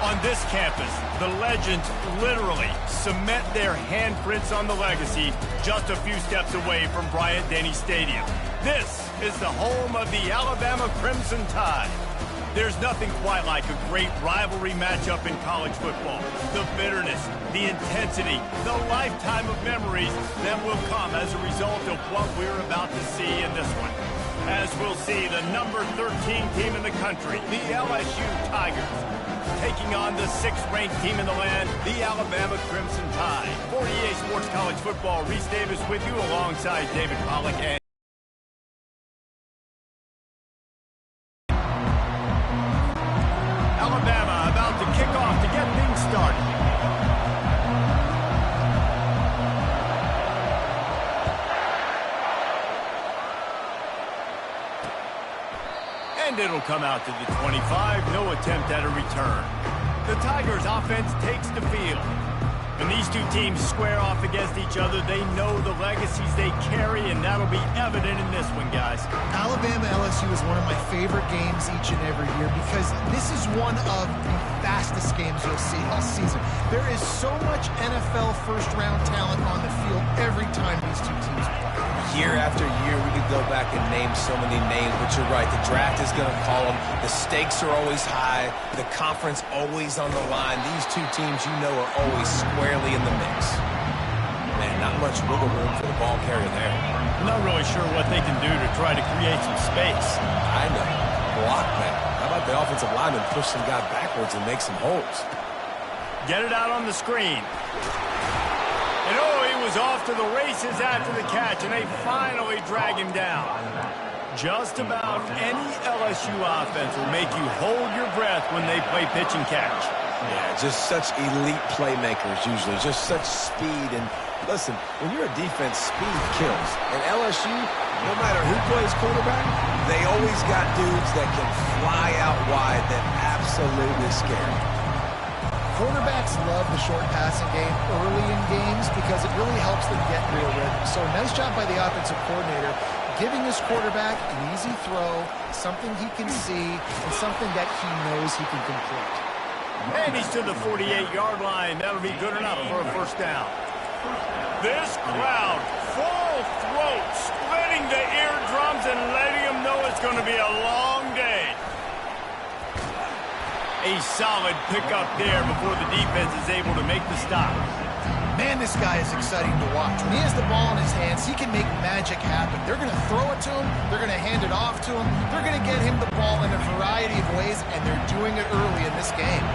On this campus, the legends literally cement their handprints on the legacy just a few steps away from Bryant-Denny Stadium. This is the home of the Alabama Crimson Tide. There's nothing quite like a great rivalry matchup in college football. The bitterness, the intensity, the lifetime of memories that will come as a result of what we're about to see in this one. As we'll see the number 13 team in the country, the LSU Tigers, taking on the 6th-ranked team in the land, the Alabama Crimson Tide. For EA Sports College Football, Reese Davis with you alongside David Pollack and Alabama about to kick off to get things started. And it'll come out to the 25, no attempt at a return. The Tigers offense takes the field. When these two teams square off against each other, they know the legacies they carry, and that'll be evident in this one, guys. Alabama-LSU is one of my favorite games each and every year because this is one of the fastest games you'll see all season. There is so much NFL first-round talent on the field every time these two teams play. Year after year, we could go back and name so many names, but you're right. The draft is going to call them. The stakes are always high. The conference always on the line. These two teams, you know, are always squarely in the mix. Man, not much wiggle room for the ball carrier there. I'm not really sure what they can do to try to create some space. I know. Block that. How about the offensive lineman push some guy backwards and make some holes? Get it out on the screen. And oh, he was off to the races after the catch, and they finally drag him down. Just about any LSU offense will make you hold your breath when they play pitch and catch. Yeah, just such elite playmakers usually, just such speed. And listen, when you're a defense, speed kills. And LSU, no matter who plays quarterback, they always got dudes that can fly out wide that absolutely scare. Quarterbacks love the short passing game early in games because it really helps them get real rhythm. So nice job by the offensive coordinator giving his quarterback an easy throw, something he can see, and something that he knows he can complete. And he's to the 48-yard line. That'll be good enough for a first down. This crowd, full throat, splitting the eardrums and letting them know it's going to be a long day. A solid pickup there before the defense is able to make the stop. Man, this guy is exciting to watch. When he has the ball in his hands, he can make magic happen. They're going to throw it to him. They're going to hand it off to him. They're going to get him the ball in a variety of ways, and they're doing it early in this game.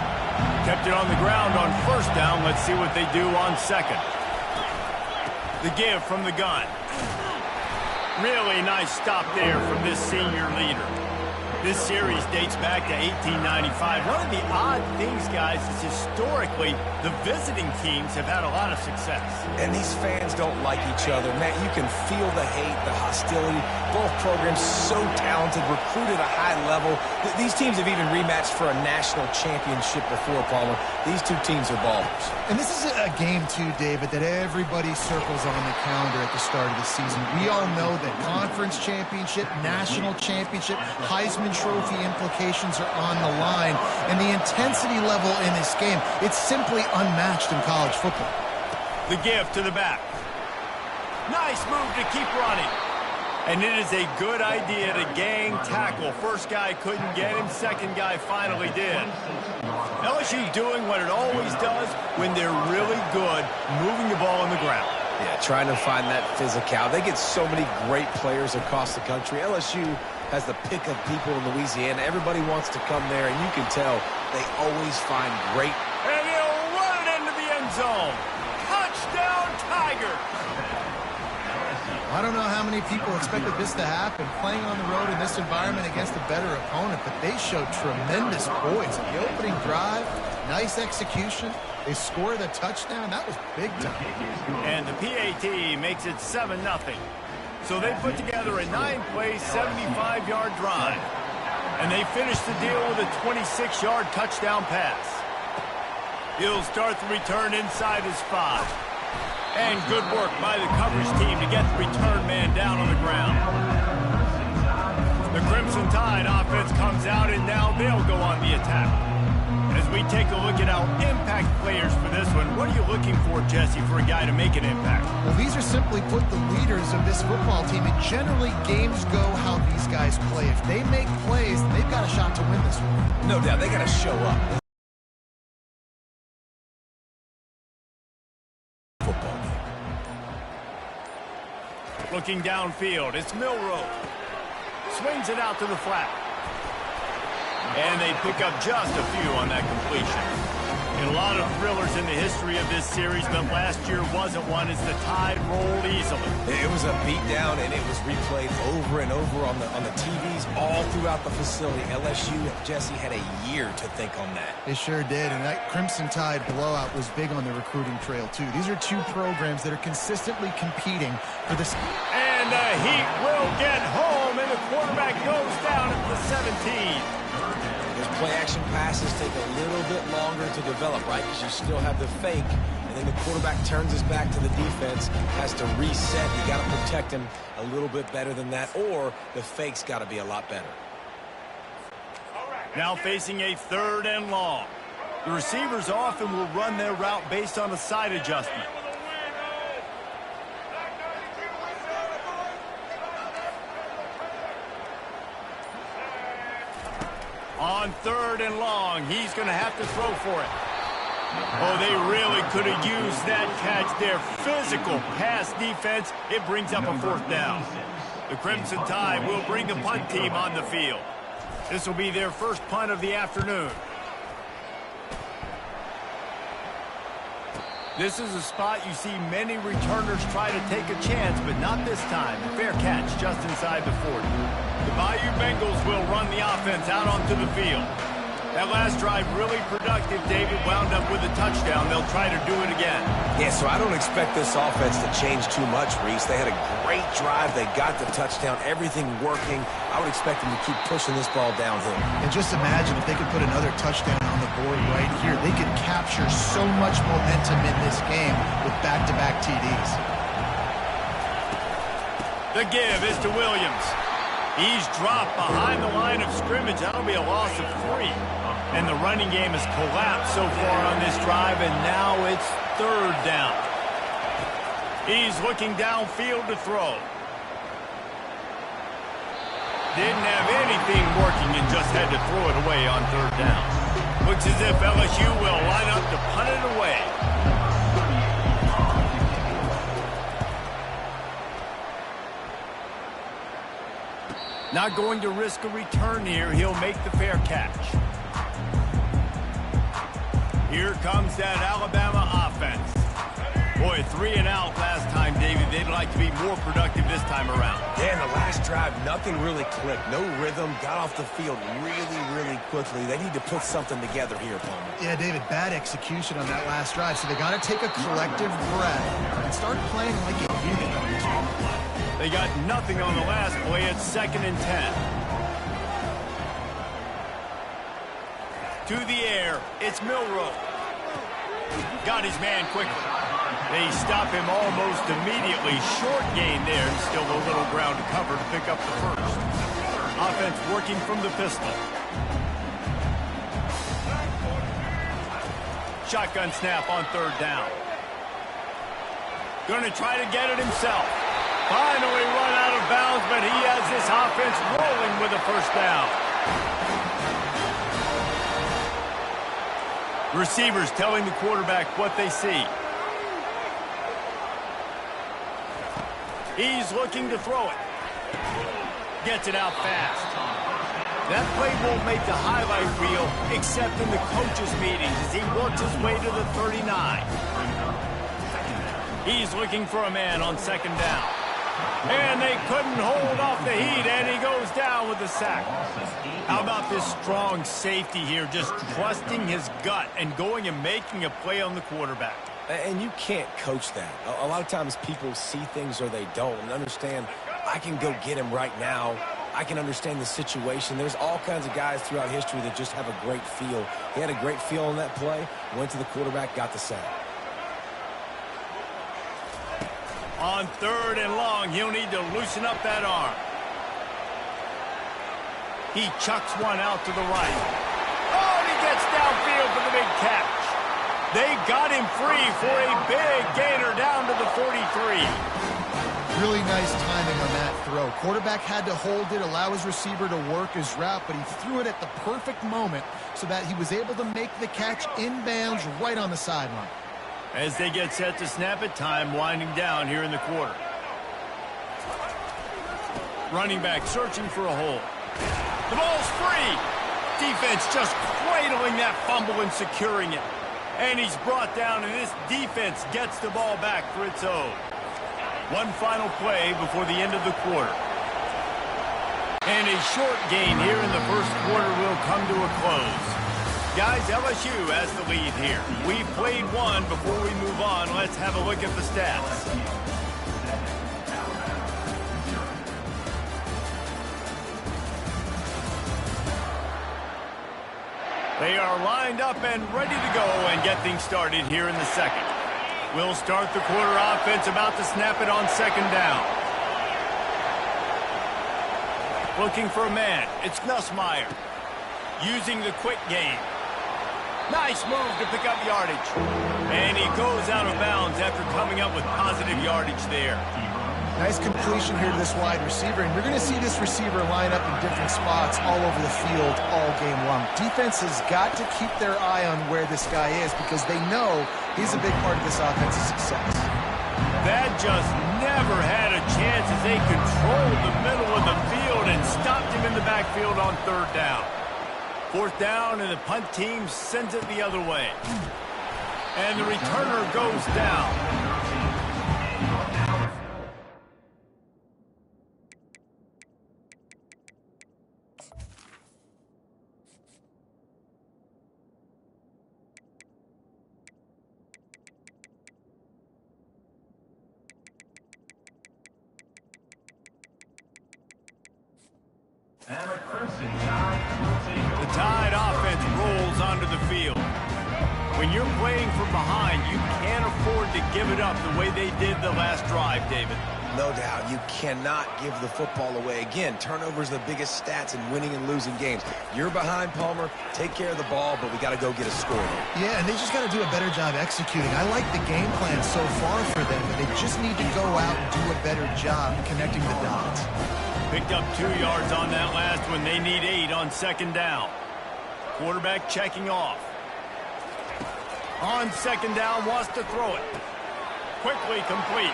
Kept it on the ground on first down. Let's see what they do on second. The give from the gun. Really nice stop there from this senior leader. This series dates back to 1895. One of the odd things, guys, is historically the visiting teams have had a lot of success. And these fans don't like each other. Man, you can feel the hate, the hostility. Both programs so talented, recruited at a high level. These teams have even rematched for a national championship before, Palmer. These two teams are ballers. And this is a game, too, David, that everybody circles on the calendar at the start of the season. We all know that conference championship, national championship, Heisman Trophy implications are on the line, and the intensity level in this game, it's simply unmatched in college football. The give to the back. Nice move to keep running. And it is a good idea to gang tackle. First guy couldn't get him, second guy finally did. LSU doing what it always does when they're really good, moving the ball on the ground. Yeah, trying to find that physical. They get so many great players across the country. LSU has the pick of people in Louisiana. Everybody wants to come there, and you can tell they always find great. And he'll run it into the end zone. Touchdown, Tiger. I don't know how many people expected this to happen, playing on the road in this environment against a better opponent, but they showed tremendous poise. The opening drive, nice execution. They score the touchdown. That was big time. And the PAT makes it 7-0. So they put together a 9-play, 75-yard drive. And they finish the deal with a 26-yard touchdown pass. He'll start the return inside his 5. And good work by the coverage team to get the return man down on the ground. The Crimson Tide offense comes out, and now they'll go on the attack. As we take a look at our impact players for this one, what are you looking for, Jesse, for a guy to make an impact? Well, these are simply put the leaders of this football team, and generally games go how these guys play. If they make plays, they've got a shot to win this one. No doubt, they got to show up. Football game. Looking downfield, it's Milroe. Swings it out to the flat. And they pick up just a few on that completion. And a lot of thrillers in the history of this series, but last year wasn't one as the Tide rolled easily. It was a beatdown, and it was replayed over and over on the TVs all throughout the facility. LSU, Jesse, had a year to think on that. They sure did, and that Crimson Tide blowout was big on the recruiting trail, too. These are two programs that are consistently competing for this. And the Heat will get home, and the quarterback goes down at the 17. Those play-action passes take a little bit longer to develop, right? Because you still have the fake, and then the quarterback turns his back to the defense, has to reset. You got to protect him a little bit better than that, or the fake's got to be a lot better. Now facing a 3rd and long. The receivers often will run their route based on a side adjustment. On 3rd and long, he's going to have to throw for it. Oh, they really could have used that catch there. Physical pass defense. It brings up a 4th down. The Crimson Tide will bring the punt team on the field. This will be their first punt of the afternoon. This is a spot you see many returners try to take a chance, but not this time. A fair catch just inside the 40. The Bayou Bengals will run the offense out onto the field. That last drive really productive. David wound up with a touchdown. They'll try to do it again. Yeah, so I don't expect this offense to change too much, Reese. They had a great drive. They got the touchdown. Everything working. I would expect them to keep pushing this ball downhill. And just imagine if they could put another touchdown on the board right here. They could capture so much momentum in this game with back-to-back TDs. The give is to Williams. He's dropped behind the line of scrimmage. That'll be a loss of 3. And the running game has collapsed so far on this drive, and now it's 3rd down. He's looking downfield to throw. Didn't have anything working and just had to throw it away on 3rd down. Looks as if LSU will line up to punt it away. Not going to risk a return here. He'll make the fair catch. Here comes that Alabama offense. Boy, 3 and out last time, David. They'd like to be more productive this time around. Yeah, in the last drive, nothing really clicked. No rhythm. Got off the field really, really quickly. They need to put something together here, Palmer. Yeah, David, bad execution on that last drive. So they got to take a collective breath and start playing like a unit on this one. They got nothing on the last play. It's 2nd and 10. To the air, it's Milroe. Got his man quickly. They stop him almost immediately. Short gain there, and still a little ground to cover to pick up the 1st. Offense working from the pistol. Shotgun snap on 3rd down. Going to try to get it himself. Finally run out of bounds, but he has this offense rolling with a 1st down. Receivers telling the quarterback what they see. He's looking to throw it. Gets it out fast. That play won't make the highlight reel except in the coaches' meetings as he works his way to the 39. He's looking for a man on 2nd down. And they couldn't hold off the heat, and he goes down with the sack. How about this strong safety here, just trusting his gut and going and making a play on the quarterback? And you can't coach that. A lot of times people see things or they don't and understand, I can go get him right now. I can understand the situation. There's all kinds of guys throughout history that just have a great feel. He had a great feel on that play, went to the quarterback, got the sack. On 3rd and long, he'll need to loosen up that arm. He chucks one out to the right. Oh, and he gets downfield for the big catch. They got him free for a big gainer down to the 43. Really nice timing on that throw. Quarterback had to hold it, allow his receiver to work his route, but he threw it at the perfect moment so that he was able to make the catch inbounds right on the sideline. As they get set to snap it, time winding down here in the quarter. Running back searching for a hole. The ball's free. Defense just cradling that fumble and securing it. And he's brought down, and this defense gets the ball back for its own. One final play before the end of the quarter. And a short gain here in the first quarter will come to a close. Guys, LSU has the lead here. We've played one. Before we move on, let's have a look at the stats. They are lined up and ready to go and get things started here in the second. We'll start the quarter offense about to snap it on second down. Looking for a man. It's Nussmeier. Using the quick game. Nice move to pick up yardage. And he goes out of bounds after coming up with positive yardage there. Nice completion here to this wide receiver, and you're going to see this receiver line up in different spots all over the field all game long. Defense has got to keep their eye on where this guy is because they know he's a big part of this offense's success. That just never had a chance as they controlled the middle of the field and stopped him in the backfield on third down. Fourth down, and the punt team sends it the other way. And the returner goes down. The Tide offense rolls onto the field. When you're playing from behind, you can't afford to give it up the way they did the last drive, David. No doubt, you cannot give the football away. Again, turnovers are the biggest stats in winning and losing games. You're behind, Palmer. Take care of the ball, but we got to go get a score here. Yeah, and they just got to do a better job executing. I like the game plan so far for them, but they just need to go out and do a better job connecting the dots. Picked up 2 yards on that last one. They need 8 on second down. Quarterback checking off. On second down, wants to throw it. Quickly complete.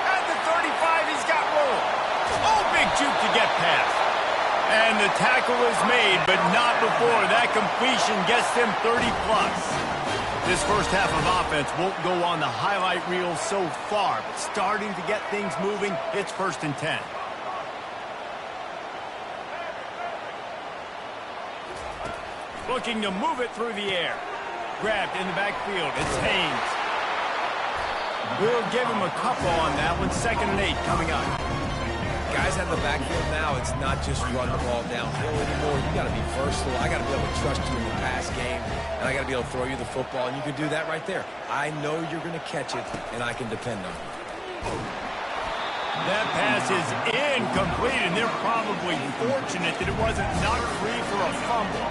At the 35, he's got room. Oh, big juke to get past. And the tackle is made, but not before that completion gets them 30-plus. This first half of offense won't go on the highlight reel so far, but starting to get things moving, it's 1st and 10. Looking to move it through the air. Grabbed in the backfield. It's Haynes. We'll give him a couple on that one. 2nd and 8 coming up. Guys out of the backfield now, it's not just run the ball downhill anymore. You got to be versatile. I got to be able to trust you in the pass game, and I got to be able to throw you the football, and you can do that right there. I know you're going to catch it, and I can depend on it. That pass is incomplete, and they're probably fortunate that it wasn't knocked free for a fumble.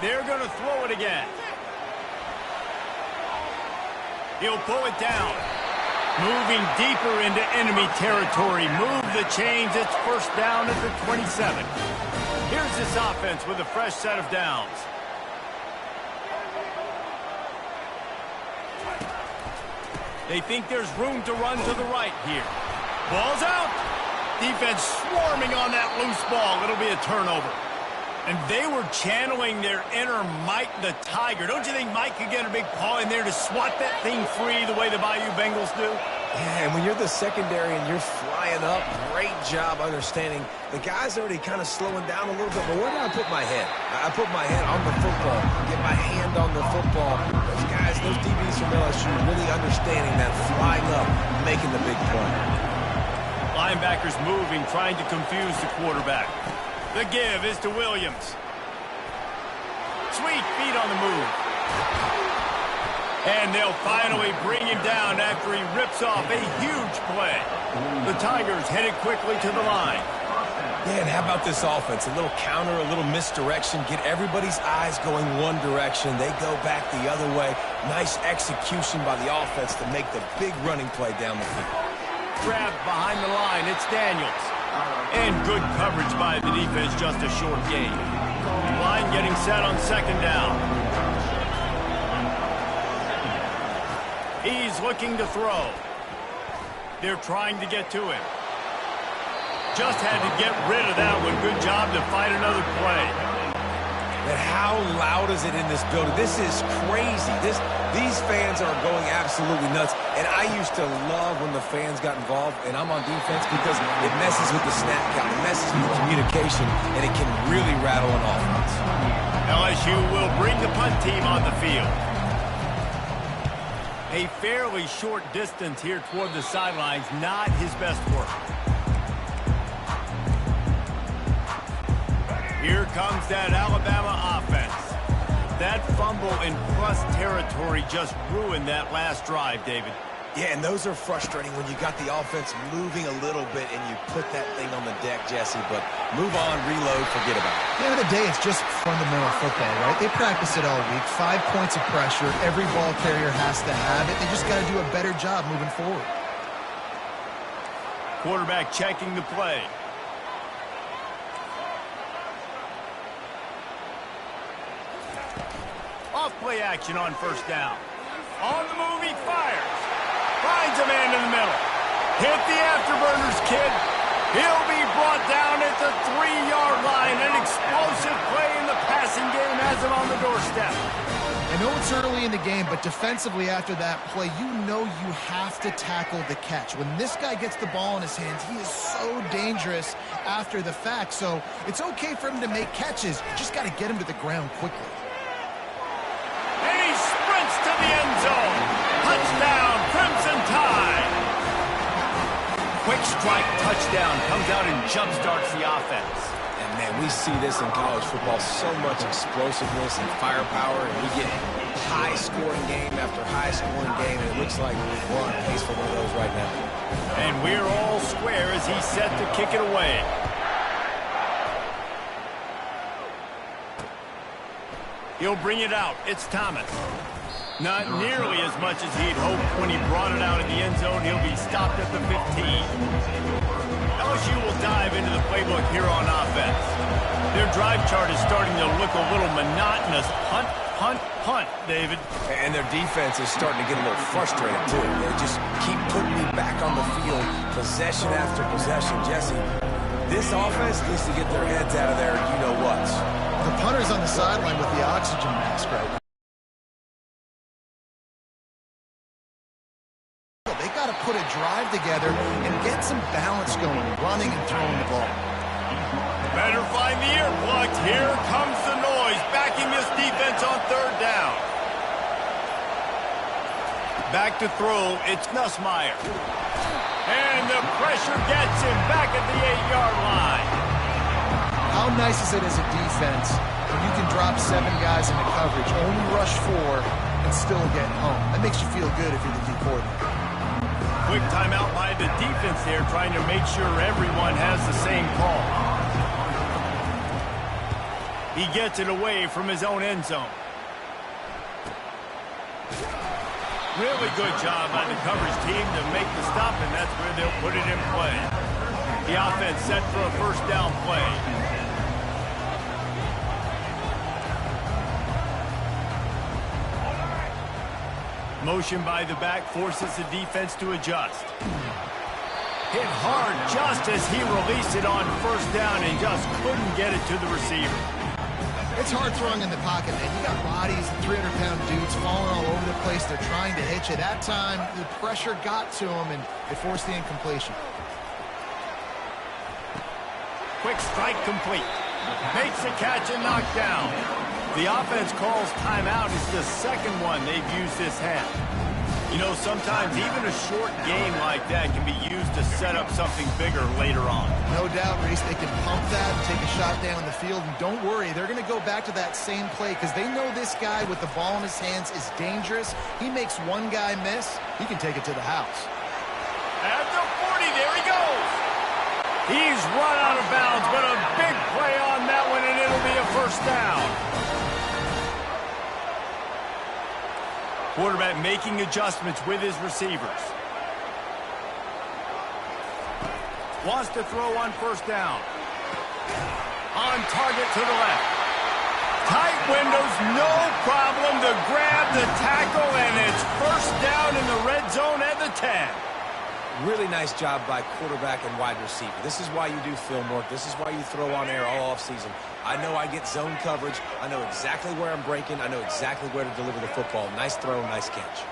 They're going to throw it again. He'll pull it down. Moving deeper into enemy territory. Move the chains. It's 1st down at the 27. Here's this offense with a fresh set of downs. They think there's room to run to the right here. Ball's out. Defense swarming on that loose ball. It'll be a turnover. And they were channeling their inner Mike the Tiger. Don't you think Mike could get a big paw in there to swat that thing free the way the Bayou Bengals do? Yeah, and when you're the secondary and you're flying up, great job understanding. The guy's already kind of slowing down a little bit, but where did I put my head? I put my head on the football, get my hand on the football. Those guys, those DBs from LSU really understanding that flying up, making the big play. Linebackers moving, trying to confuse the quarterback. The give is to Williams. Sweet feet on the move. And they'll finally bring him down after he rips off a huge play. The Tigers headed quickly to the line. Yeah, and how about this offense? A little counter, a little misdirection, get everybody's eyes going one direction. They go back the other way. Nice execution by the offense to make the big running play down the field. Grabbed behind the line, it's Daniels. And good coverage by the defense, just a short gain. Line getting set on second down. He's looking to throw. They're trying to get to him. Just had to get rid of that one. Good job to fight another play. And how loud is it in this building? This is crazy. These fans are going absolutely nuts. And I used to love when the fans got involved, and I'm on defense, because it messes with the snap count. It messes with the communication, and it can really rattle an offense. LSU will bring the punt team on the field. A fairly short distance here toward the sidelines, not his best work. Here comes that Alabama offense. That fumble in plus territory just ruined that last drive, David. Yeah, and those are frustrating when you got the offense moving a little bit and you put that thing on the deck, Jesse. But move on, reload, forget about it. At the end of the day, it's just fundamental football, right? They practice it all week. 5 points of pressure. Every ball carrier has to have it. They just got to do a better job moving forward. Quarterback checking the play. Off-play action on first down. On the move, he fires. Finds a man in the middle. Hit the afterburners, kid. He'll be brought down at the 3-yard line. An explosive play in the passing game has him on the doorstep. I know it's early in the game, but defensively after that play, you know you have to tackle the catch. When this guy gets the ball in his hands, he is so dangerous after the fact. So it's okay for him to make catches. You just got to get him to the ground quickly. And he sprints to the end zone. Touchdown, Crimson Tide. Quick strike touchdown comes out and jumpstarts the offense. And, man, we see this in college football, so much explosiveness and firepower, and we get high-scoring game after high-scoring game, and it looks like we're on pace for one of those right now. And we're all square as he's set to kick it away. He'll bring it out. It's Thomas. Not nearly as much as he'd hoped when he brought it out in the end zone. He'll be stopped at the 15. LSU will dive into the playbook here on offense. Their drive chart is starting to look a little monotonous. Punt, punt, punt, David. And their defense is starting to get a little frustrated, too. They just keep putting me back on the field, possession after possession. Jesse, this offense needs to get their heads out of there, you-know-what. The punter's on the sideline with the oxygen mask right now. They got to put a drive together and get some balance going, running and throwing the ball. Better find the earplugs. Here comes the noise, backing this defense on third down. Back to throw, it's Nussmeier. And the pressure gets him back at the 8-yard line. How nice is it as a defense when you can drop 7 guys into coverage, only rush 4, and still get home? That makes you feel good if you're the D coordinator. Quick timeout by the defense there, trying to make sure everyone has the same call. He gets it away from his own end zone. Really good job by the coverage team to make the stop, and that's where they'll put it in play. The offense set for a first down play. Motion by the back forces the defense to adjust. Hit hard just as he released it on first down and just couldn't get it to the receiver. It's hard throwing in the pocket, man. You got bodies, 300-pound dudes falling all over the place. They're trying to hit you. That time, the pressure got to him, and it forced the incompletion. Quick strike complete. Makes the catch and knocked down. The offense calls timeout. It's the second one they've used this half. You know, sometimes even a short game like that can be used to set up something bigger later on. No doubt, Reese, they can pump that and take a shot down the field. And don't worry, they're going to go back to that same play because they know this guy with the ball in his hands is dangerous. He makes one guy miss, he can take it to the house. At the 40, there he goes. He's run out of bounds, but a big play on that one, and it'll be a first down. Quarterback making adjustments with his receivers. Wants to throw on first down. On target to the left. Tight windows, no problem to grab the tackle, and it's first down in the red zone at the 10. Really nice job by quarterback and wide receiver. This is why you do film work. This is why you throw on air all offseason. I know I get zone coverage. I know exactly where I'm breaking. I know exactly where to deliver the football. Nice throw, nice catch.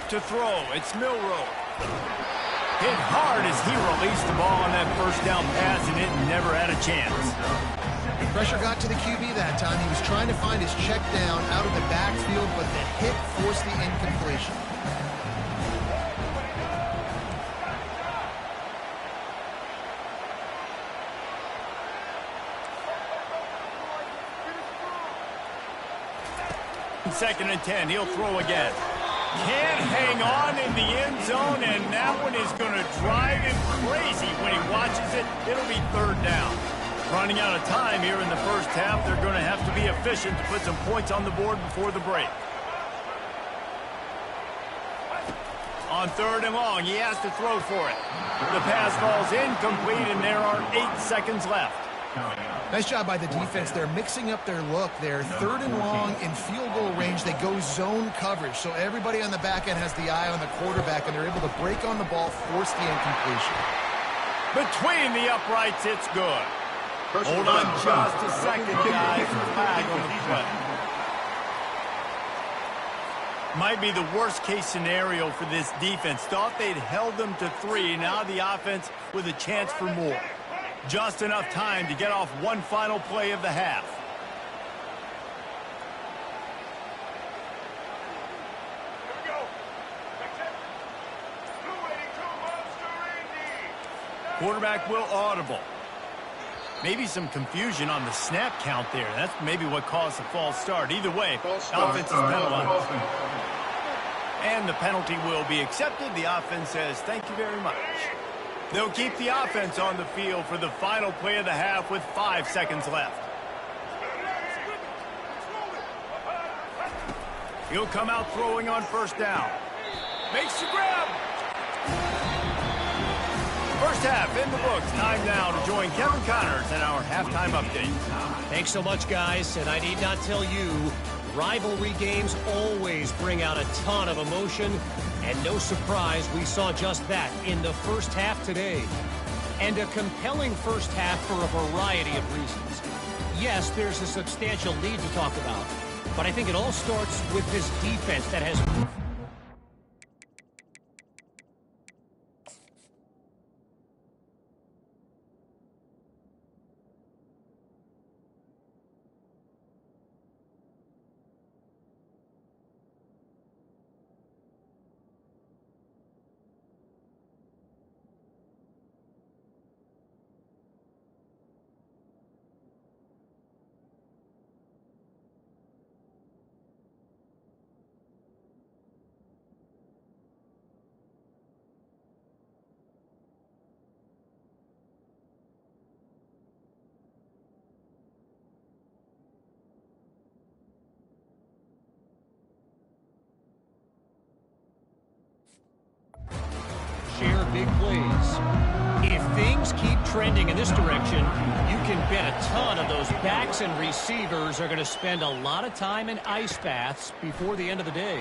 To throw, it's Milroe. Hit hard as he released the ball on that first down pass, and it never had a chance. Pressure got to the QB that time. He was trying to find his check down out of the backfield, but the hit forced the incompletion. Second and 10, he'll throw again. Can't hang on in the end zone, and that one is going to drive him crazy when he watches it. It'll be third down. Running out of time here in the first half. They're going to have to be efficient to put some points on the board before the break. On third and long, he has to throw for it. The pass falls incomplete, and there are 8 seconds left. Nice job by the defense. They're mixing up their look. They're third and long in field goal range. They go zone coverage, so everybody on the back end has the eye on the quarterback, and they're able to break on the ball, force the incompletion. Between the uprights, it's good. Hold on just a second, guys. Flag on the play. Might be the worst-case scenario for this defense. Thought they'd held them to 3. Now the offense with a chance for more. Just enough time to get off one final play of the half. Quarterback will audible. Maybe some confusion on the snap count there. That's maybe what caused the false start. Either way, offense is penalized. And the penalty will be accepted. The offense says, thank you very much. They'll keep the offense on the field for the final play of the half with 5 seconds left. He'll come out throwing on first down. Makes the grab. First half in the books. Time now to join Kevin Connors in our halftime update. Thanks so much, guys. And I need not tell you, rivalry games always bring out a ton of emotion. And no surprise, we saw just that in the first half today. And a compelling first half for a variety of reasons. Yes, there's a substantial lead to talk about. But I think it all starts with this defense that has... share big plays. If things keep trending in this direction, you can bet a ton of those backs and receivers are going to spend a lot of time in ice baths before the end of the day.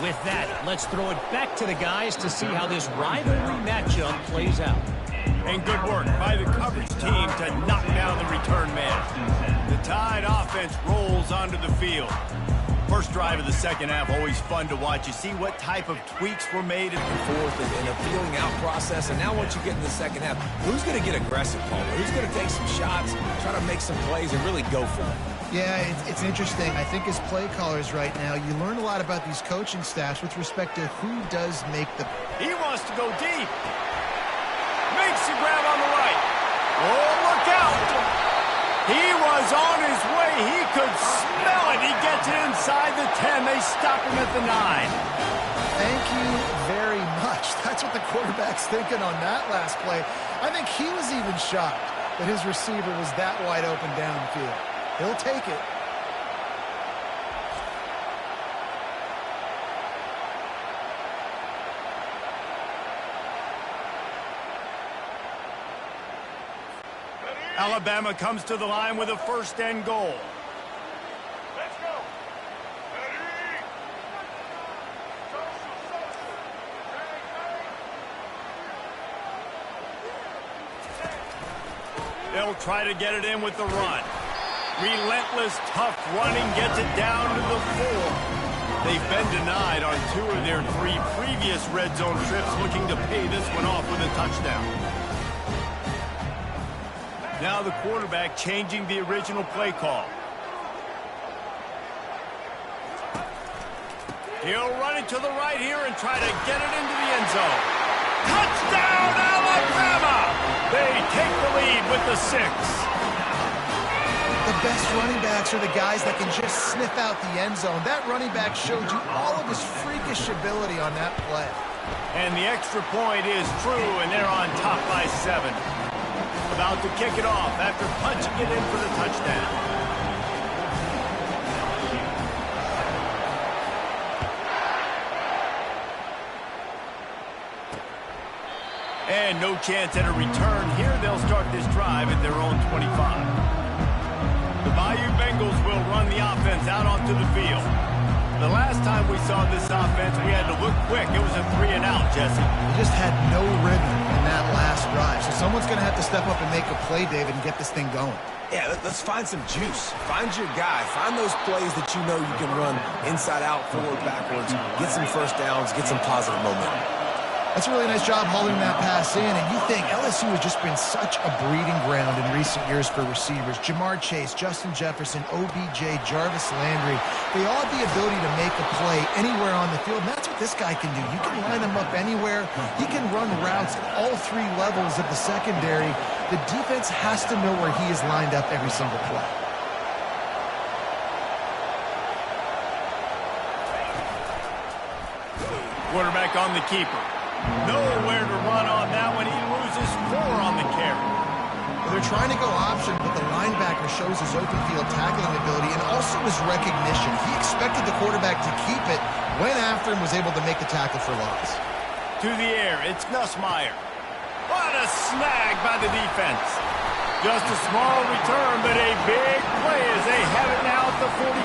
With that, let's throw it back to the guys to see how this rivalry matchup plays out. And good work by the coverage team to knock down the return man. The Tide offense rolls onto the field. First drive of the second half, always fun to watch. You see what type of tweaks were made in the fourth and a feeling out process. And now once you get in the second half, who's going to get aggressive, Paul? Who's going to take some shots, try to make some plays, and really go for it? Yeah, it's interesting. I think as play callers right now, you learn a lot about these coaching staffs with respect to who does make the... He wants to go deep. Makes the grab on the right. Oh, look out. He was on his way. He could smell it. He gets it inside the 10. They stop him at the 9. Thank you very much. That's what the quarterback's thinking on that last play. I think he was even shocked that his receiver was that wide open downfield. He'll take it. Alabama comes to the line with a first and goal. Let's go. Ready. They'll try to get it in with the run. Relentless, tough running gets it down to the 4. They've been denied on 2 of their 3 previous red zone trips, looking to pay this one off with a touchdown. Now the quarterback changing the original play call. He'll run it to the right here and try to get it into the end zone. Touchdown, Alabama! They take the lead with the 6. The best running backs are the guys that can just sniff out the end zone. That running back showed you all of his freakish ability on that play. And the extra point is true, and they're on top by 7. About to kick it off after punching it in for the touchdown. And no chance at a return here. They'll start this drive at their own 25. The Bayou Bengals will run the offense out onto the field. The last time we saw this offense, we had to look quick. It was a 3-and-out, Jesse. They just had no rhythm in that last drive. So someone's going to have to step up and make a play, David, and get this thing going. Yeah, let's find some juice. Find your guy. Find those plays that you know you can run inside out, forward, backwards. Get some first downs. Get some positive momentum. That's a really nice job holding that pass in, and you think LSU has just been such a breeding ground in recent years for receivers. Jamar Chase, Justin Jefferson, OBJ, Jarvis Landry, they all have the ability to make a play anywhere on the field, and that's what this guy can do. You can line him up anywhere. He can run routes at all 3 levels of the secondary. The defense has to know where he is lined up every single play. Quarterback on the keeper. Nowhere to run on that one. He loses 4 on the carry. Well, they're trying to go option, but the linebacker shows his open field tackling ability and also his recognition. He expected the quarterback to keep it, went after him, was able to make the tackle for loss. To the air, it's Nussmeier. What a snag by the defense. Just a small return, but a big play as they have it now at the 45.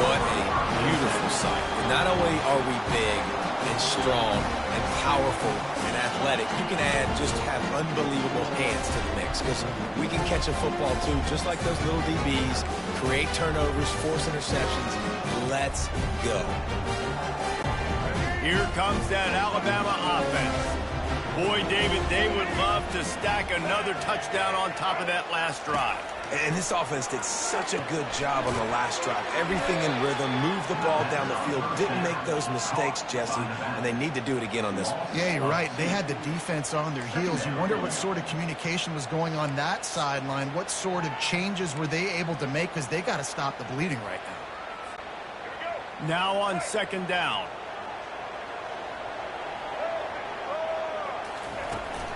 What a beautiful sight. And not only are we big and strong and powerful and athletic, you can just have unbelievable hands to the mix, because we can catch a football too, just like those little DBs, create turnovers, force interceptions. Let's go. Here comes that Alabama offense. Boy, David, they would love to stack another touchdown on top of that last drive. And this offense did such a good job on the last drive. Everything in rhythm, moved the ball down the field, didn't make those mistakes, Jesse, and they need to do it again on this one. Yeah, you're right. They had the defense on their heels. You wonder what sort of communication was going on that sideline. What sort of changes were they able to make, because they got to stop the bleeding right now. Now on 2nd down.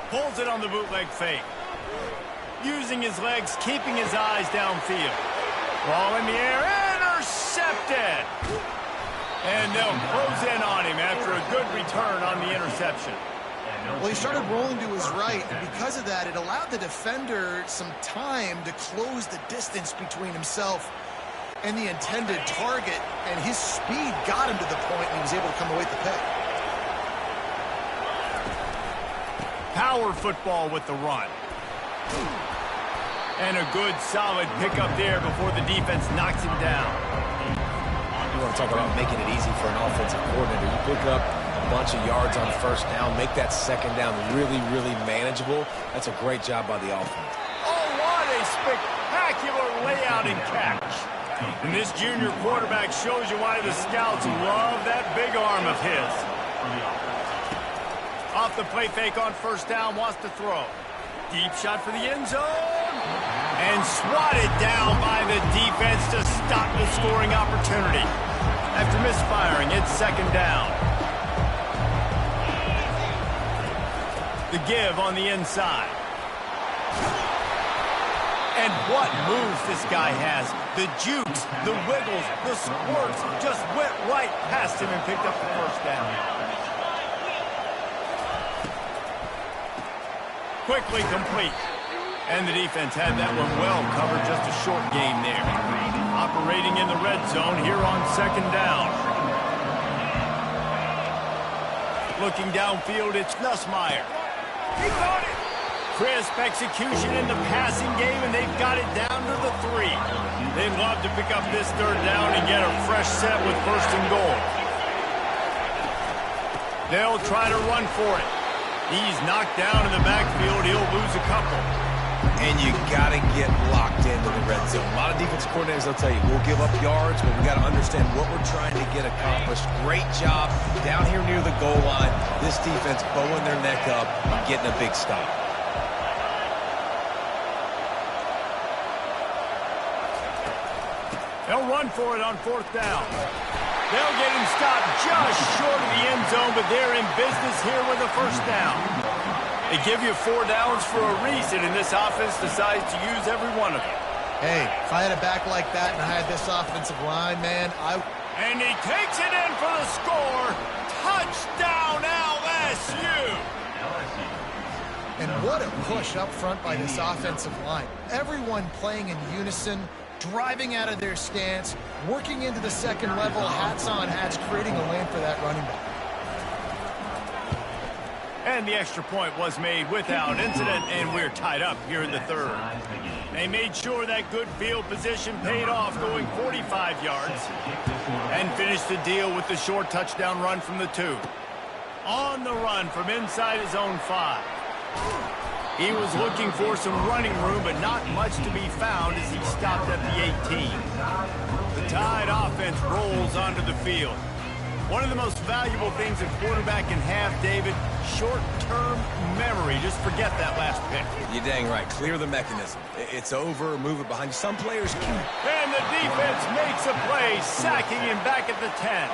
Pulls it on the bootleg fake. Using his legs, keeping his eyes downfield. Ball in the air, intercepted! And they'll close in on him after a good return on the interception. Well, he started rolling to his right, and because of that, it allowed the defender some time to close the distance between himself and the intended target, and his speed got him to the point, and he was able to come away with the pick. Power football with the run. And a good, solid pickup there before the defense knocks him down. You want to talk about making it easy for an offensive coordinator. You pick up a bunch of yards on 1st down, make that 2nd down really, really manageable. That's a great job by the offense. Oh, what a spectacular spectacular layout and catch. And this junior quarterback shows you why the scouts love that big arm of his. Off the play fake on first down, wants to throw. Deep shot for the end zone. And swatted down by the defense to stop the scoring opportunity. After misfiring, it's second down. The give on the inside. And what moves this guy has. The jukes, the wiggles, the squirts just went right past him and picked up the first down. Quickly complete. And the defense had that one well covered, just a short game there. Operating in the red zone here on second down. Looking downfield, it's Nussmeier. He got it. Crisp execution in the passing game, and they've got it down to the 3. They'd love to pick up this third down and get a fresh set with first and goal. They'll try to run for it. He's knocked down in the backfield. He'll lose a couple. And you got to get locked into the red zone. A lot of defensive coordinators, they'll tell you, we'll give up yards, but we got to understand what we're trying to get accomplished. Great job down here near the goal line. This defense bowing their neck up and getting a big stop. They'll run for it on fourth down. They'll get him stopped just short of the end zone, but they're in business here with a first down. They give you 4 downs for a reason, and this offense decides to use every one of them. Hey, if I had a back like that and I had this offensive line, man, And he takes it in for the score. Touchdown, LSU! And what a push up front by this offensive line. Everyone playing in unison, driving out of their stance, working into the second level, hats on hats, creating a lane for that running back. And the extra point was made without incident, and we're tied up here in the third. They made sure that good field position paid off, going 45 yards, and finished the deal with the short touchdown run from the 2. On the run from inside his own 5. He was looking for some running room, but not much to be found as he stopped at the 18. The Tide offense rolls onto the field. One of the most valuable things a quarterback can have, David, short-term memory. Just forget that last pick. You're dang right. Clear the mechanism. It's over. Move it behind you. Some players can. And the defense makes a play, sacking him back at the 10.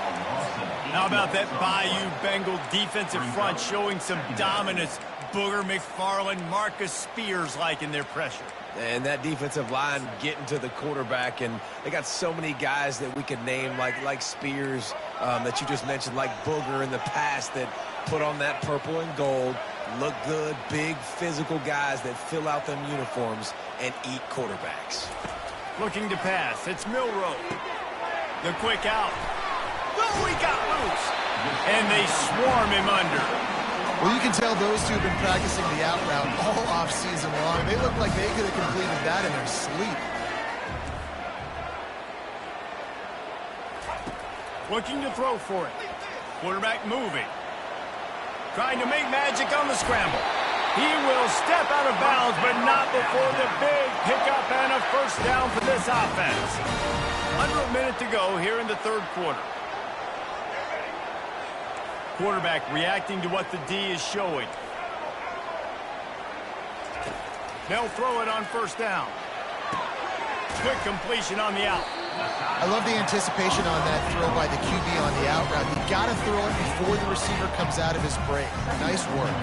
How about that Bayou Bengal defensive front showing some dominance? Booger McFarland, Marcus Spears-like in their pressure. And that defensive line getting to the quarterback, and they got so many guys that we could name, like Spears, that you just mentioned, like Booger in the past, that put on that purple and gold, look good, big physical guys that fill out them uniforms and eat quarterbacks. Looking to pass, it's Milroe. The quick out. Oh, he got loose. And they swarm him under. Well, you can tell those two have been practicing the out route all off-season long. They look like they could have completed that in their sleep. Looking to throw for it. Quarterback moving. Trying to make magic on the scramble. He will step out of bounds, but not before the big pickup and a first down for this offense. Under a minute to go here in the third quarter. Quarterback reacting to what the D is showing. They'll throw it on first down. Quick completion on the out. I love the anticipation on that throw by the QB on the out route. You got to throw it before the receiver comes out of his break. Nice work.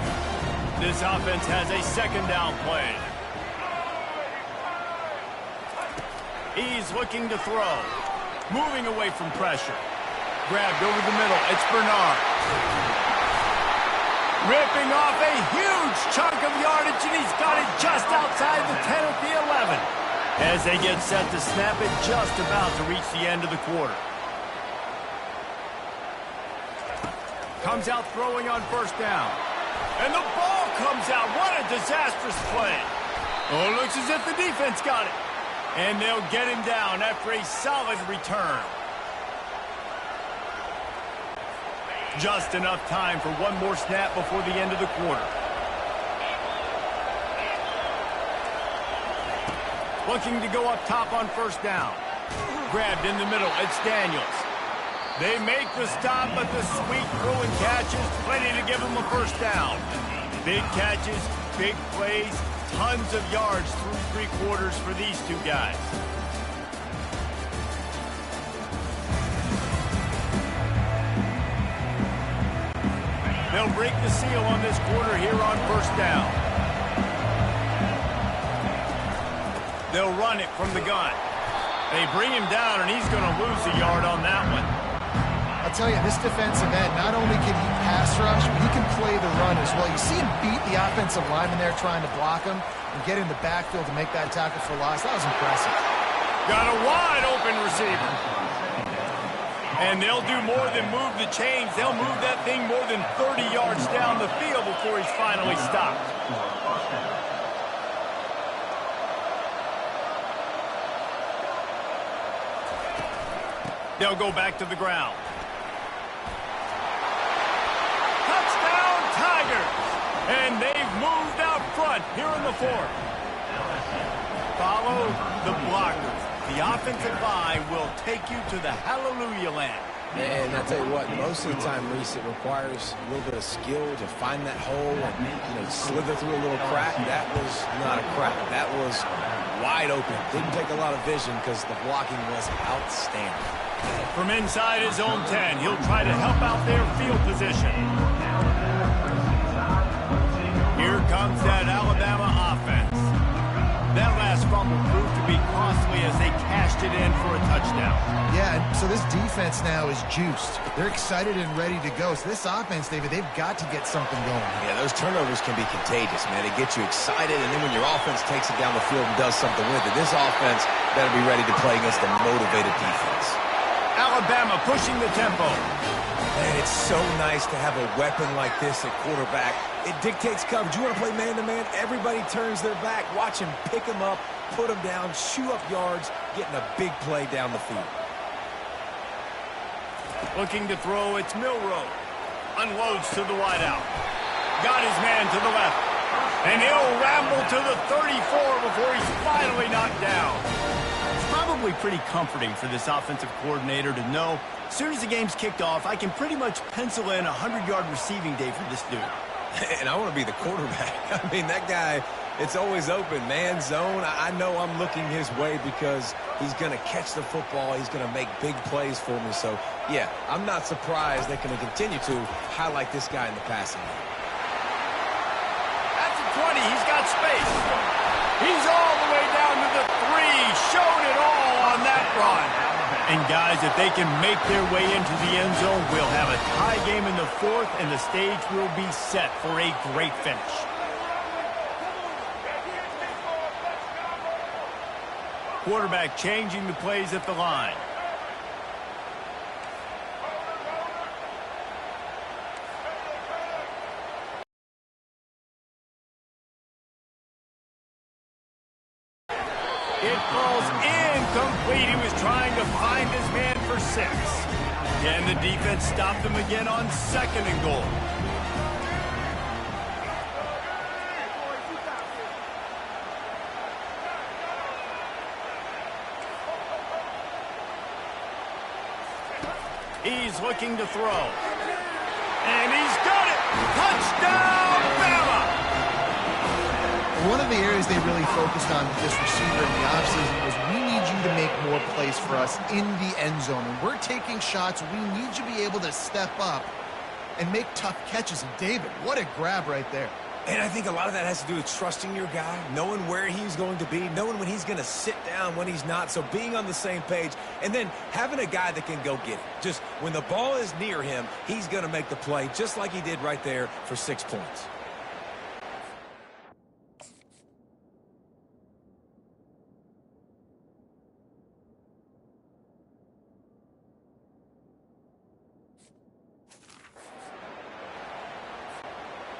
This offense has a second down play. He's looking to throw. Moving away from pressure. Grabbed over the middle. It's Bernard. Ripping off a huge chunk of yardage, and he's got it just outside the 10 at the 11. As they get set to snap it, just about to reach the end of the quarter. Comes out throwing on first down. And the ball comes out. What a disastrous play. Oh, it looks as if the defense got it. And they'll get him down after a solid return. Just enough time for one more snap before the end of the quarter. Looking to go up top on first down. Grabbed in the middle. It's Daniels. They make the stop, but the sweet throw and catch is plenty to give them a first down. Big catches, big plays, tons of yards through three quarters for these two guys. They'll break the seal on this quarter here on first down. They'll run it from the gun. They bring him down, and he's going to lose a yard on that one. I'll tell you, this defensive end, not only can he pass rush, but he can play the run as well. You see him beat the offensive lineman there trying to block him and get in the backfield to make that tackle for loss. That was impressive. Got a wide open receiver. And they'll do more than move the chains. They'll move that thing more than 30 yards down the field before he's finally stopped. They'll go back to the ground. Touchdown, Tigers! And they've moved out front here in the fourth. Follow the blockers. The offensive line will take you to the hallelujah land. And I tell you what, most of the time, Reese, it requires a little bit of skill to find that hole and slither through a little crack. That was not a crack. That was wide open. Didn't take a lot of vision because the blocking was outstanding. From inside his own 10, he'll try to help out their field position. Here comes that Alabama offense. That last fumble proved to be costly as they cashed it in for a touchdown. Yeah, and so this defense now is juiced. They're excited and ready to go. So this offense, David, they've got to get something going. Yeah, those turnovers can be contagious, man. They get you excited, and then when your offense takes it down the field and does something with it, this offense better be ready to play against a motivated defense. Alabama pushing the tempo. Man, it's so nice to have a weapon like this at quarterback. It dictates coverage. You want to play man-to-man? Everybody turns their back. Watch him pick him up, put him down, chew up yards, getting a big play down the field. Looking to throw, it's Milroe. Unloads to the wideout. Got his man to the left. And he'll ramble to the 34 before he's finally knocked down. It's probably pretty comforting for this offensive coordinator to know as soon as the game's kicked off, I can pretty much pencil in a 100-yard receiving day for this dude. And I want to be the quarterback. I mean, that guy, it's always open. Man zone, I know I'm looking his way because he's going to catch the football. He's going to make big plays for me. So, yeah, I'm not surprised they're going to continue to highlight this guy in the passing game. At the 20, he's got space. He's all the way down to the 3. Showed it all on that run. And, guys, if they can make their way into the end zone, we'll have a tie game in the fourth, and the stage will be set for a great finish. Quarterback changing the plays at the line. It falls incomplete. He was trying to find his man for 6. And the defense stopped him again on 2nd and goal. He's looking to throw. And he's got it! Touchdown, BAMA! One of the areas they really focused on with this receiver in the offseason was we need you to make more plays for us in the end zone. When we're taking shots, we need you to be able to step up and make tough catches. And David, what a grab right there. And I think a lot of that has to do with trusting your guy, knowing where he's going to be, knowing when he's going to sit down, when he's not, so being on the same page, and then having a guy that can go get it. Just when the ball is near him, he's going to make the play, just like he did right there for 6 points.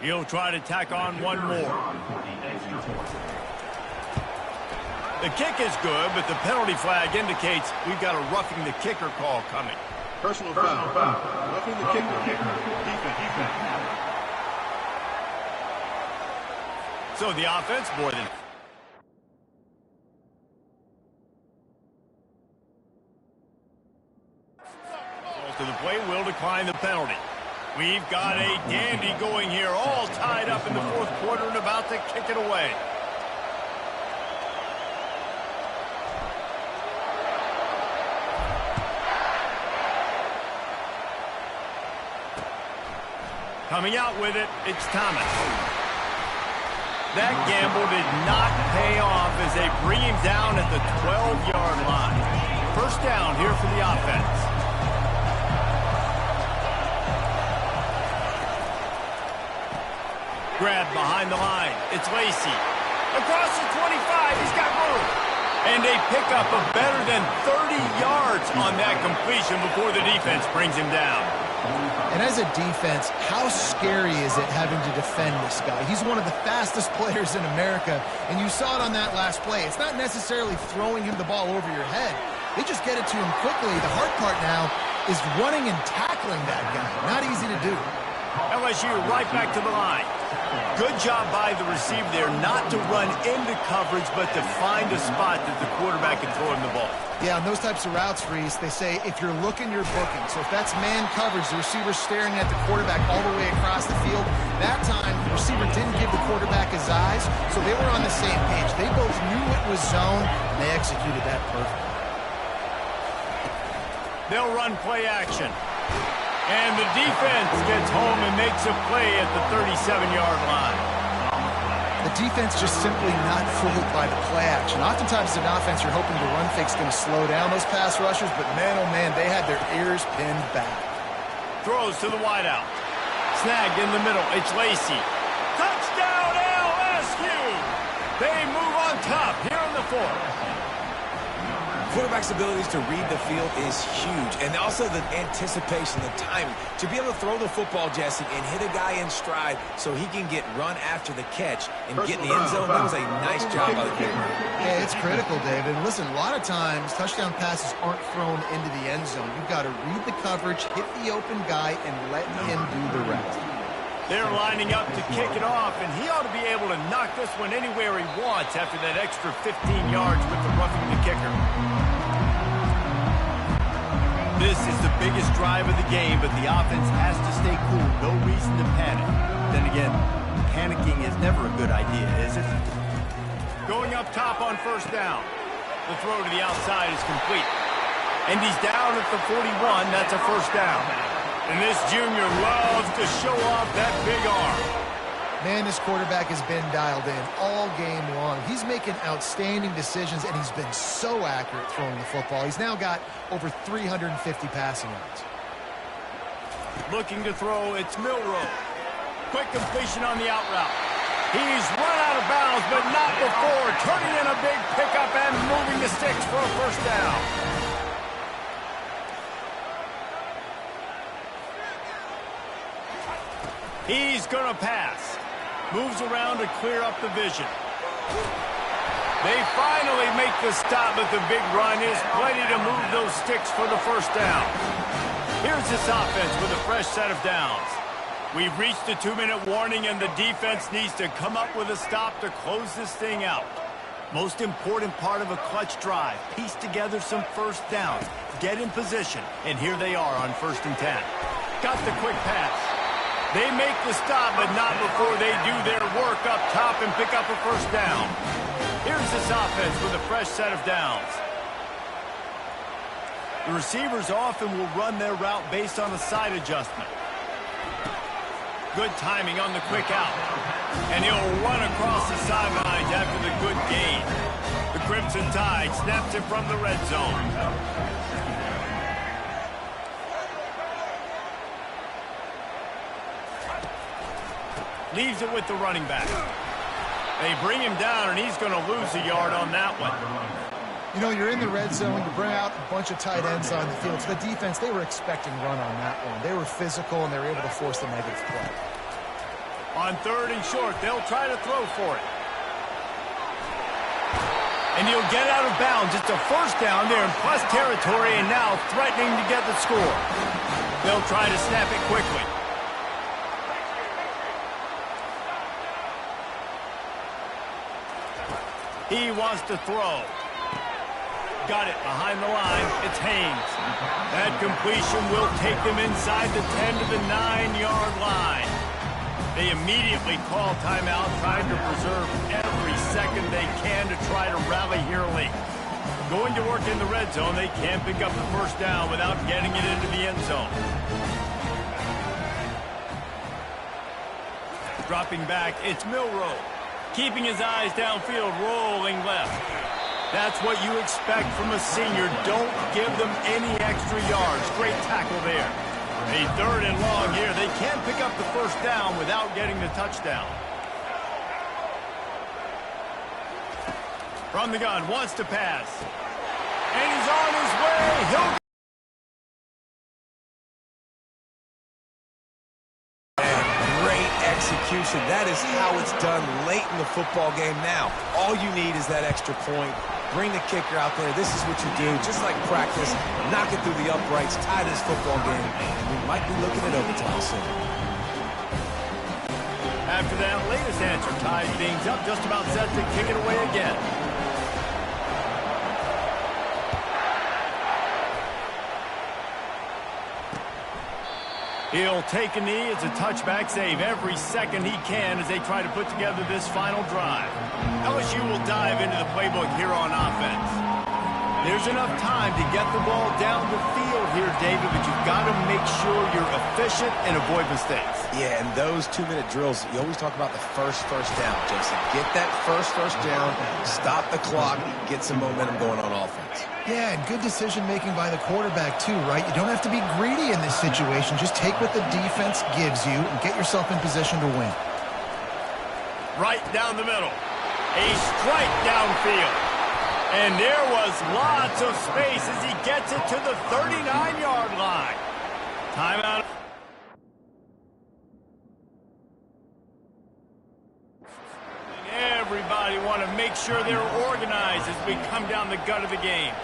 He'll try to tack on one more. The kick is good, but the penalty flag indicates we've got a roughing the kicker call coming. Personal foul. Roughing the kicker. Defense. So the offense more than... after the play will decline the penalty. We've got a dandy going here, all tied up in the fourth quarter and about to kick it away. Coming out with it, it's Thomas. That gamble did not pay off as they bring him down at the 12-yard line. First down here for the offense. Grab behind the line. It's Lacey. Across the 25, he's got room. And a pickup of better than 30 yards on that completion before the defense brings him down. And as a defense, how scary is it having to defend this guy? He's one of the fastest players in America, and you saw it on that last play. It's not necessarily throwing him the ball over your head. They just get it to him quickly. The hard part now is running and tackling that guy. Not easy to do. LSU right back to the line. Good job by the receiver there not to run into coverage, but to find a spot that the quarterback can throw him the ball. Yeah, on those types of routes, Reese, they say if you're looking, you're booking. So if that's man coverage, the receiver's staring at the quarterback all the way across the field. That time, the receiver didn't give the quarterback his eyes, so they were on the same page. They both knew it was zone, and they executed that perfectly. They'll run play action. And the defense gets home and makes a play at the 37-yard line. The defense just simply not fooled by the play action. Oftentimes, as an offense, you're hoping the run fake's going to slow down those pass rushers, but man, oh man, they had their ears pinned back. Throws to the wideout. Snagged in the middle. It's Lacey. Touchdown, LSU! They move on top here in the fourth. Quarterback's abilities to read the field is huge, and also the anticipation, the timing. To be able to throw the football, Jesse, and hit a guy in stride so he can get run after the catch and get in the end zone, that was a nice job by the kicker. Yeah, it's critical, David. And listen, a lot of times, touchdown passes aren't thrown into the end zone. You've got to read the coverage, hit the open guy, and let him do the rest. They're lining up to kick it off, and he ought to be able to knock this one anywhere he wants after that extra 15 yards with the roughing the kicker. This is the biggest drive of the game, but the offense has to stay cool. No reason to panic. Then again, panicking is never a good idea, is it? Going up top on first down. The throw to the outside is complete. And he's down at the 41. That's a first down. And this junior loves to show off that big arm. Man, this quarterback has been dialed in all game long. He's making outstanding decisions, and he's been so accurate throwing the football. He's now got over 350 passing yards. Looking to throw, it's Milroe. Quick completion on the out route. He's run out of bounds, but not before. Turning in a big pickup and moving the sticks for a first down. He's going to pass. Moves around to clear up the vision. They finally make the stop, but the big run is plenty to move those sticks for the first down. Here's this offense with a fresh set of downs. We've reached the 2-minute warning, and the defense needs to come up with a stop to close this thing out. Most important part of a clutch drive, piece together some first downs, get in position, and here they are on 1st and 10. Got the quick pass. They make the stop, but not before they do their work up top and pick up a first down. Here's this offense with a fresh set of downs. The receivers often will run their route based on a side adjustment. Good timing on the quick out. And he'll run across the sidelines after the good gain. The Crimson Tide snaps it from the red zone. Leaves it with the running back. They bring him down, and he's going to lose a yard on that one. You know, you're in the red zone. You bring out a bunch of tight ends on the field. So the defense, they were expecting run on that one. They were physical, and they were able to force the negative play. On 3rd and short, they'll try to throw for it. And he'll get out of bounds. It's a first down there in plus territory, and now threatening to get the score. They'll try to snap it quickly. He wants to throw. got it behind the line. It's Haynes. That completion will take them inside the 10 to the 9-yard line. They immediately call timeout, trying to preserve every second they can to try to rally here late. Going to work in the red zone, they can't pick up the first down without getting it into the end zone. Dropping back, it's Milroe. Keeping his eyes downfield, rolling left. That's what you expect from a senior. Don't give them any extra yards. Great tackle there. A 3rd and long here. They can't pick up the first down without getting the touchdown. From the gun, wants to pass. And he's on his way. He'll execution. That is how it's done late in the football game now. All you need is that extra point. Bring the kicker out there. This is what you do. Just like practice, knock it through the uprights, tie this football game, and we might be looking at overtime soon. After that latest answer ties things up, just about set to kick it away again. He'll take a knee. It's a touchback save every second he can as they try to put together this final drive. LSU will dive into the playbook here on offense. There's enough time to get the ball down the field here, David, but you've got to make sure you're efficient and avoid mistakes. Yeah, and those 2-minute drills, you always talk about the first down, Jason. Get that first down, stop the clock, get some momentum going on offense. Yeah, and good decision-making by the quarterback, too, right? You don't have to be greedy in this situation. Just take what the defense gives you and get yourself in position to win. Right down the middle. A strike downfield. And there was lots of space as he gets it to the 39-yard line. Timeout. Everybody want to make sure they're organized as we come down the gut of the game.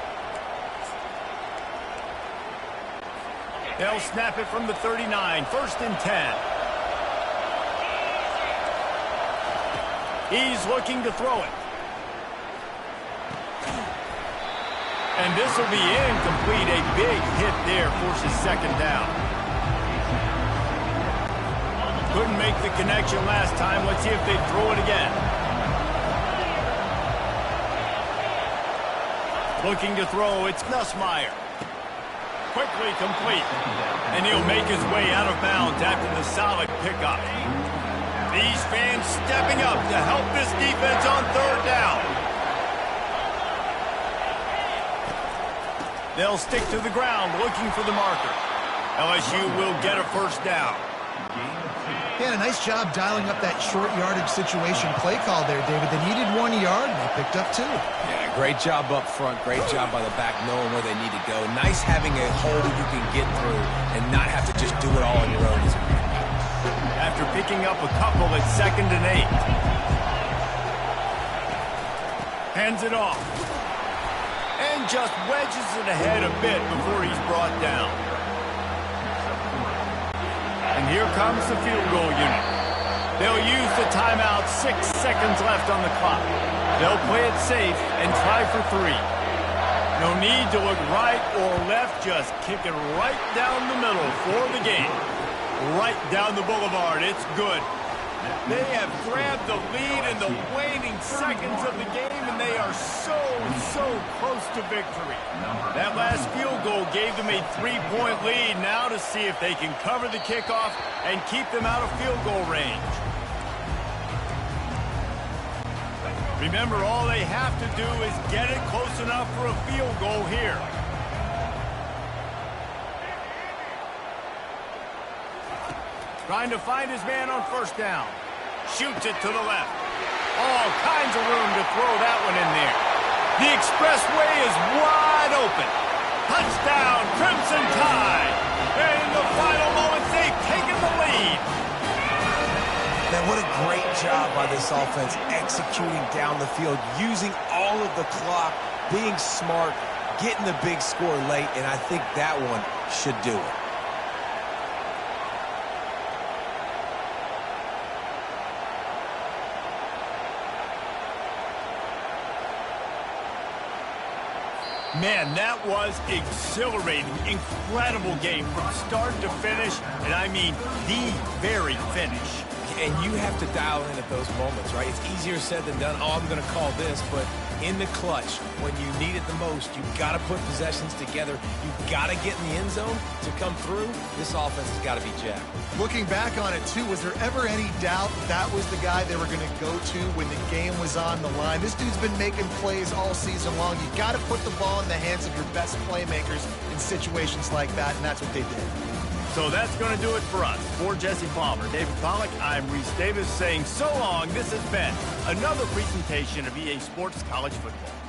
They'll snap it from the 39, 1st and 10. He's looking to throw it. And this will be incomplete. A big hit there forces 2nd down. Couldn't make the connection last time. Let's see if they throw it again. Looking to throw, it's Nussmeier. Quickly complete. And he'll make his way out of bounds after the solid pickup. These fans stepping up to help this defense on 3rd down. They'll stick to the ground looking for the marker. LSU will get a 1st down. Yeah, a nice job dialing up that short yardage situation play call there, David. They needed 1 yard, and they picked up 2. Yeah, great job up front. Great job by the back knowing where they need to go. Nice having a hole you can get through and not have to just do it all on your own. After picking up a couple, it's 2nd and 8. Hands it off. And just wedges it ahead a bit before he's brought down. And here comes the field goal unit. They'll use the timeout, 6 seconds left on the clock. They'll play it safe and try for 3. No need to look right or left, just kick it right down the middle for the game. Right down the boulevard, it's good. They have grabbed the lead in the waning seconds of the game, and they are so close to victory. That last field goal gave them a 3-point lead. Now to see if they can cover the kickoff and keep them out of field goal range. Remember, all they have to do is get it close enough for a field goal here. Trying to find his man on 1st down. Shoots it to the left. All kinds of room to throw that one in there. The expressway is wide open. Touchdown, Crimson Tide. And in the final moments, they've taken the lead. Man, what a great job by this offense executing down the field, using all of the clock, being smart, getting the big score late, and I think that one should do it. Man, that was exhilarating. Incredible game from start to finish, and I mean the very finish. And you have to dial in at those moments, right? It's easier said than done. Oh, I'm going to call this, but in the clutch, when you need it the most, you've got to put possessions together. You've got to get in the end zone to come through. This offense has got to be jacked. Looking back on it, too, was there ever any doubt that was the guy they were going to go to when the game was on the line? This dude's been making plays all season long. You've got to put the ball in the hands of your best playmakers in situations like that, and that's what they did. So that's going to do it for us. For Jesse Palmer, David Pollack, I'm Reese Davis saying so long. This has been another presentation of EA Sports College Football.